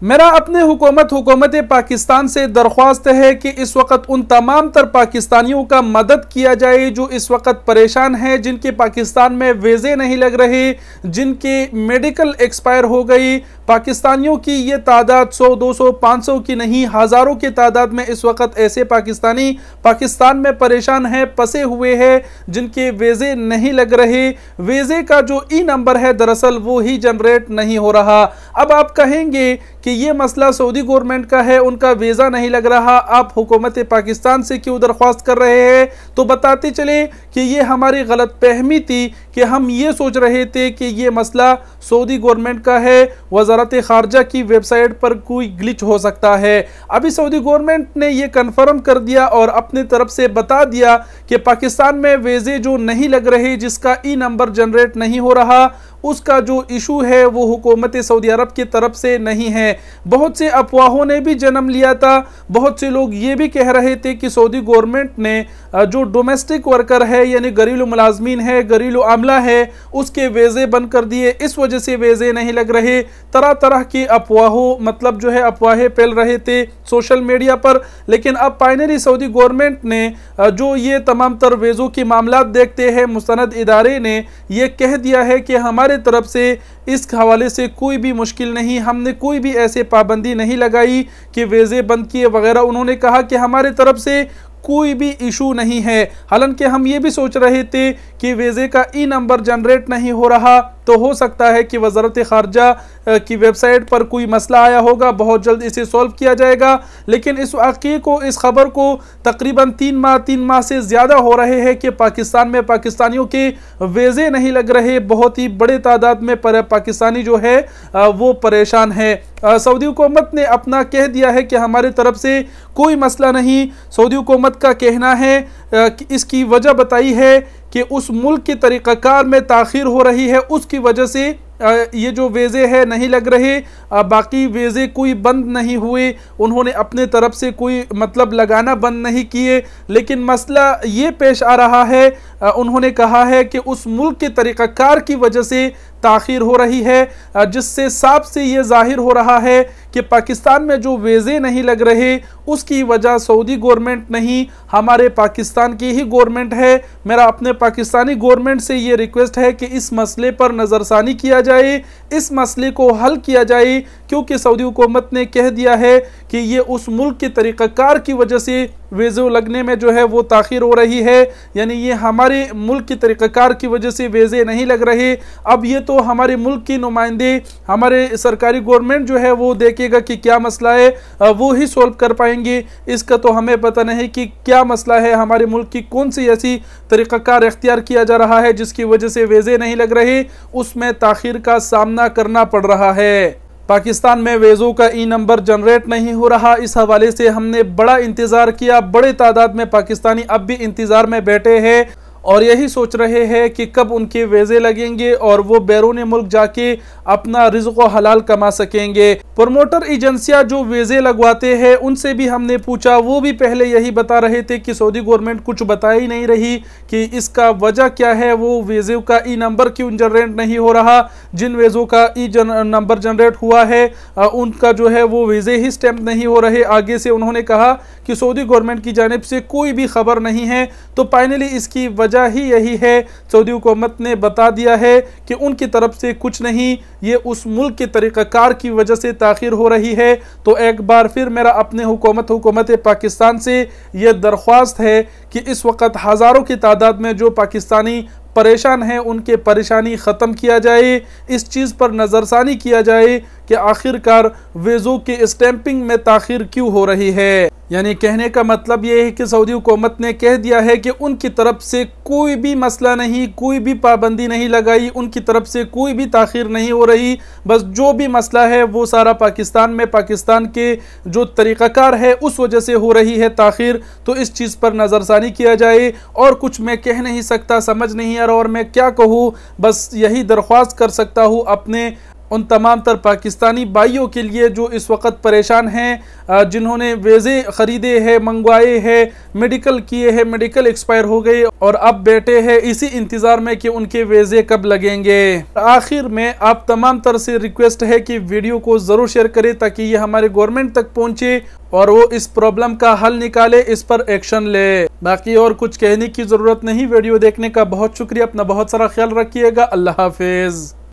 मेरा अपने हुकूमत पाकिस्तान से दरख्वास्त है कि इस वक्त उन तमाम तर पाकिस्तानियों का मदद किया जाए जो इस वक्त परेशान हैं, जिनके पाकिस्तान में वीज़े नहीं लग रहे, जिनके मेडिकल एक्सपायर हो गई। पाकिस्तानियों की ये तादाद 100, 200, 500 की नहीं, हज़ारों की तादाद में इस वक्त ऐसे पाकिस्तानी पाकिस्तान में परेशान हैं, फंसे हुए हैं, जिनके वीज़े नहीं लग रहे। वीज़े का जो ई नंबर है दरअसल वो ही जनरेट नहीं हो रहा। अब आप कहेंगे कि ये मसला सऊदी गवर्नमेंट का है, उनका वीज़ा नहीं लग रहा, आप हुकूमत पाकिस्तान से क्यों दरख्वास्त कर रहे हैं? तो बताते चले कि ये हमारी गलत फहमी थी कि हम ये सोच रहे थे कि ये मसला सऊदी गवर्नमेंट का है, वजारत खारजा की वेबसाइट पर कोई ग्लिच हो सकता है। अभी सऊदी गवर्नमेंट ने ये कन्फर्म कर दिया और अपनी तरफ से बता दिया कि पाकिस्तान में वीज़े जो नहीं लग रहे, जिसका ई नंबर जनरेट नहीं हो रहा, उसका जो इशू है वो हुकूमत सऊदी अरब की तरफ से नहीं है। बहुत से अफवाहों ने भी जन्म लिया था। बहुत से लोग ये भी कह रहे थे कि सऊदी गवर्नमेंट ने जो डोमेस्टिक वर्कर है यानी घरेलू मुलाजमीन है, घरेलू आमला है, उसके वीज़े बंद कर दिए, इस वजह से वीज़े नहीं लग रहे। तरह तरह की अफवाहों मतलब जो है अफवाहें फैल रहे थे सोशल मीडिया पर। लेकिन अब फाइनली सऊदी गवर्नमेंट ने जो ये तमाम तर वीज़ों की मामलात देखते हैं, मुस्तनद इदारे ने ये कह दिया है कि हमारे तरफ से इस हवाले से कोई भी मुश्किल नहीं, हमने कोई भी ऐसे पाबंदी नहीं लगाई कि वीज़े बंद किए वगैरह। उन्होंने कहा कि हमारे तरफ से कोई भी इशू नहीं है। हालांकि हम ये भी सोच रहे थे कि वीज़े का ई नंबर जनरेट नहीं हो रहा, तो हो सकता है कि वजारत खारजा की वेबसाइट पर कोई मसला आया होगा, बहुत जल्द इसे सॉल्व किया जाएगा। लेकिन इस वाक़े को, इस खबर को तकरीबन 3 माह से ज़्यादा हो रहे हैं कि पाकिस्तान में पाकिस्तानियों के वीज़े नहीं लग रहे। बहुत ही बड़े तादाद में पाकिस्तानी जो है वो परेशान है। सऊदी हुकूमत ने अपना कह दिया है कि हमारे तरफ से कोई मसला नहीं। सऊदी हुकूमत का कहना है कि इसकी वजह बताई है कि उस मुल्क के तरीक़ाकार में ताख़ीर हो रही है, उसकी वजह से ये जो वीज़े है नहीं लग रहे। बाकी वीज़े कोई बंद नहीं हुए, उन्होंने अपने तरफ से कोई मतलब लगाना बंद नहीं किए। लेकिन मसला ये पेश आ रहा है, उन्होंने कहा है कि उस मुल्क के तरीक़ाकार की वजह से ताख़ीर हो रही है, जिससे साफ से ये ज़ाहिर हो रहा है कि पाकिस्तान में जो वीज़े नहीं लग रहे उसकी वजह सऊदी गवर्नमेंट नहीं, हमारे पाकिस्तान की ही गवर्नमेंट है। मेरा अपने पाकिस्तानी गवर्नमेंट से ये रिक्वेस्ट है कि इस मसले पर नज़रसानी किया जाए, इस मसले को हल किया जाए, क्योंकि सऊदी हुकूमत ने कह दिया है कि ये उस मुल्क के तरीक़ाकार की वजह से वीज़े लगने में जो है वो ताख़ीर हो रही है, यानी ये हमारे मुल्क के तरीक़ाकार की वजह से वीज़े नहीं लग रहे। अब ये तो हमारे मुल्क के नुमाइंदे, हमारे सरकारी गवर्नमेंट जो है वो देखेगा कि क्या मसला है, वो ही सॉल्व कर पाएंगे। इसका तो हमें पता नहीं कि क्या मसला है, हमारे मुल्क की कौन सी ऐसी तरीक़ाकार इख्तियार किया जा रहा है जिसकी वजह से वीज़े नहीं लग रहे, उसमें ताख़ीर का सामना करना पड़ रहा है। पाकिस्तान में वीज़ों का ई नंबर जनरेट नहीं हो रहा, इस हवाले से हमने बड़ा इंतज़ार किया। बड़े तादाद में पाकिस्तानी अब भी इंतज़ार में बैठे हैं और यही सोच रहे हैं कि कब उनके वीज़े लगेंगे और वो बैरून मुल्क जाके अपना रिज़्क़ हलाल कमा सकेंगे। प्रमोटर एजेंसियां जो वीज़े लगवाते हैं उनसे भी हमने पूछा, वो भी पहले यही बता रहे थे कि सऊदी गवर्नमेंट कुछ बता ही नहीं रही कि इसका वजह क्या है, वो वीज़े का ई नंबर क्यों जनरेट नहीं हो रहा। जिन वीज़ों का ई नंबर जनरेट हुआ है उनका जो है वो वीज़े ही स्टैंप नहीं हो रहे। आगे से उन्होंने कहा कि सऊदी गवर्नमेंट की जानिब से कोई भी खबर नहीं है। तो फाइनली इसकी वजह ही यही है, सऊदी हुकूमत ने बता दिया है कि उनकी तरफ से कुछ नहीं, ये उस मुल्क के तरीक़ाकार की वजह से ताख़ीर हो रही है। तो एक बार फिर मेरा अपने हुकूमत पाकिस्तान से ये दरख्वास्त है कि इस वक्त हज़ारों की तादाद में जो पाकिस्तानी परेशान हैं उनके परेशानी ख़त्म किया जाए, इस चीज़ पर नज़रसानी किया जाए कि आखिरकार वीज़ों के स्टैंपिंग में ताख़ीर क्यों हो रही है। यानी कहने का मतलब ये है कि सऊदी हुकूमत ने कह दिया है कि उनकी तरफ से कोई भी मसला नहीं, कोई भी पाबंदी नहीं लगाई, उनकी तरफ से कोई भी ताख़ीर नहीं हो रही। बस जो भी मसला है वो सारा पाकिस्तान में पाकिस्तान के जो तरीक़ाकार है उस वजह से हो रही है ताख़ीर। तो इस चीज़ पर नज़रसानी किया जाए। और कुछ मैं कह नहीं सकता, समझ नहीं आ रहा और मैं क्या कहूँ, बस यही दरख्वास्त कर सकता हूँ अपने उन तमाम तर पाकिस्तानी भाइयों के लिए जो इस वक्त परेशान हैं, जिन्होंने वीज़े ख़रीदे हैं, मंगवाए हैं, मेडिकल किए हैं, मेडिकल एक्सपायर हो गए और अब बैठे हैं इसी इंतज़ार में कि उनके वीज़े कब लगेंगे। आखिर में आप तमाम तरह से रिक्वेस्ट है कि वीडियो को ज़रूर शेयर करें ताकि ये हमारे गवर्नमेंट तक पहुँचे और वो इस प्रॉब्लम का हल निकाले, इस पर एक्शन ले। बाकी और कुछ कहने की ज़रूरत नहीं। वीडियो देखने का बहुत शुक्रिया। अपना बहुत सारा ख्याल रखिएगा। अल्लाह हाफिज़।